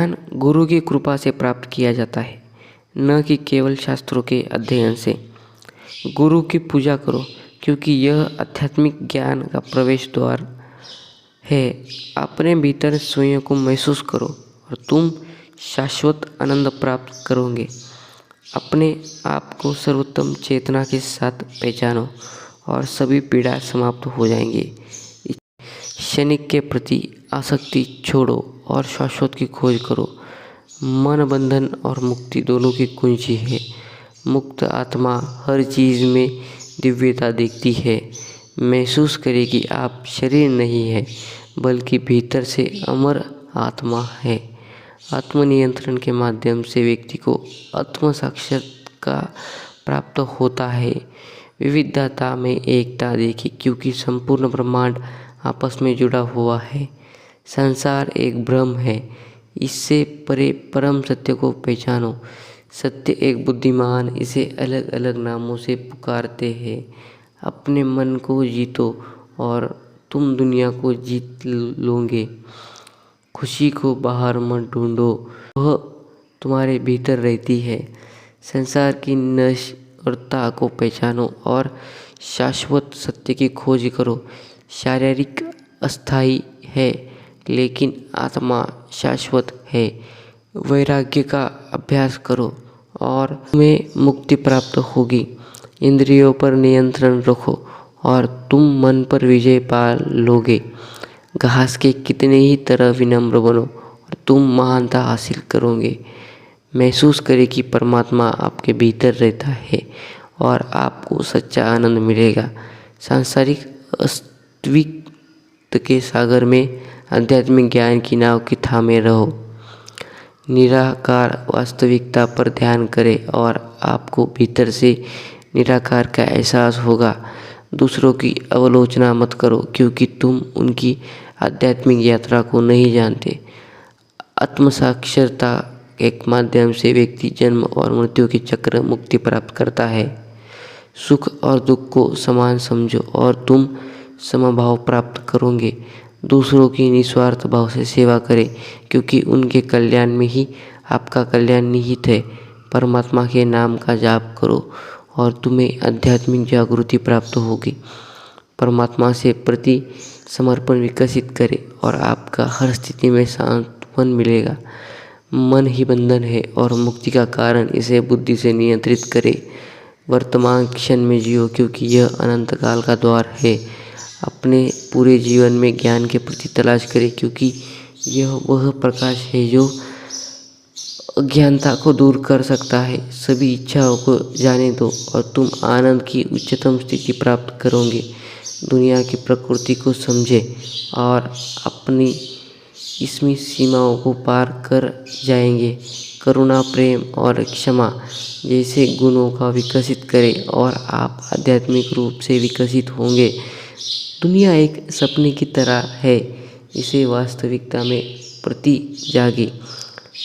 ज्ञान गुरु की कृपा से प्राप्त किया जाता है, न कि केवल शास्त्रों के अध्ययन से। गुरु की पूजा करो, क्योंकि यह आध्यात्मिक ज्ञान का प्रवेश द्वार है। अपने भीतर स्वयं को महसूस करो और तुम शाश्वत आनंद प्राप्त करोगे। अपने आप को सर्वोत्तम चेतना के साथ पहचानो और सभी पीड़ा समाप्त हो जाएंगी। क्षणिक के प्रति आसक्ति छोड़ो और शाश्वत की खोज करो। मन बंधन और मुक्ति दोनों की कुंजी है। मुक्त आत्मा हर चीज़ में दिव्यता देखती है। महसूस करें कि आप शरीर नहीं है, बल्कि भीतर से अमर आत्मा है। आत्मनियंत्रण के माध्यम से व्यक्ति को आत्म साक्षात्कार प्राप्त होता है। विविधता में एकता देखी, क्योंकि संपूर्ण ब्रह्मांड आपस में जुड़ा हुआ है। संसार एक भ्रम है, इससे परे परम सत्य को पहचानो। सत्य एक बुद्धिमान इसे अलग अलग नामों से पुकारते हैं। अपने मन को जीतो और तुम दुनिया को जीत लोगे। खुशी को बाहर मत ढूंढो, वह तुम्हारे भीतर रहती है। संसार की नश्वरता को पहचानो और शाश्वत सत्य की खोज करो। शारीरिक अस्थायी है, लेकिन आत्मा शाश्वत है। वैराग्य का अभ्यास करो और तुम्हें मुक्ति प्राप्त होगी। इंद्रियों पर नियंत्रण रखो और तुम मन पर विजय पा लोगे। घास के कितने ही तरह विनम्र बनो और तुम महानता हासिल करोगे। महसूस करें कि परमात्मा आपके भीतर रहता है और आपको सच्चा आनंद मिलेगा। सांसारिक अस्तित्व के सागर में आध्यात्मिक ज्ञान की नाव की थामे रहो। निराकार वास्तविकता पर ध्यान करें और आपको भीतर से निराकार का एहसास होगा। दूसरों की आलोचना मत करो, क्योंकि तुम उनकी आध्यात्मिक यात्रा को नहीं जानते। आत्मसाक्षरता एक माध्यम से व्यक्ति जन्म और मृत्यु के चक्र मुक्ति प्राप्त करता है। सुख और दुख को समान समझो और तुम समभाव प्राप्त करोगे। दूसरों की निस्वार्थ भाव से सेवा करें, क्योंकि उनके कल्याण में ही आपका कल्याण निहित है। परमात्मा के नाम का जाप करो और तुम्हें आध्यात्मिक जागृति प्राप्त होगी। परमात्मा से प्रति समर्पण विकसित करें और आपका हर स्थिति में सांत्वन मिलेगा। मन ही बंधन है और मुक्ति का कारण, इसे बुद्धि से नियंत्रित करें। वर्तमान क्षण में जियो, क्योंकि यह अनंत काल का द्वार है। अपने पूरे जीवन में ज्ञान के प्रति तलाश करें, क्योंकि यह वह प्रकाश है जो अज्ञानता को दूर कर सकता है। सभी इच्छाओं को जाने दो और तुम आनंद की उच्चतम स्थिति प्राप्त करोगे। दुनिया की प्रकृति को समझे और अपनी इसमें सीमाओं को पार कर जाएंगे। करुणा, प्रेम और क्षमा जैसे गुणों का विकसित करें और आप आध्यात्मिक रूप से विकसित होंगे। दुनिया एक सपने की तरह है, इसे वास्तविकता में प्रति जागे।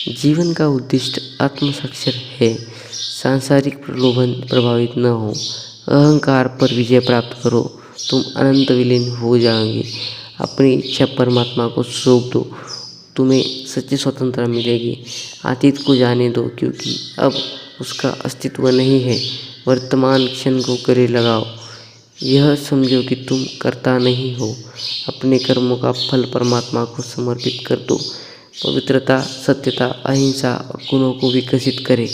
जीवन का उद्देश्य आत्मसाक्षर है। सांसारिक प्रलोभन प्रभावित न हो। अहंकार पर विजय प्राप्त करो, तुम अनंत विलीन हो जाओगे। अपनी इच्छा परमात्मा को सौंप दो, तुम्हें सच्ची स्वतंत्रता मिलेगी। अतीत को जाने दो, क्योंकि अब उसका अस्तित्व नहीं है। वर्तमान क्षण को गले लगाओ। यह समझो कि तुम कर्ता नहीं हो। अपने कर्मों का फल परमात्मा को समर्पित कर दो। पवित्रता, सत्यता, अहिंसा और गुणों को विकसित करें।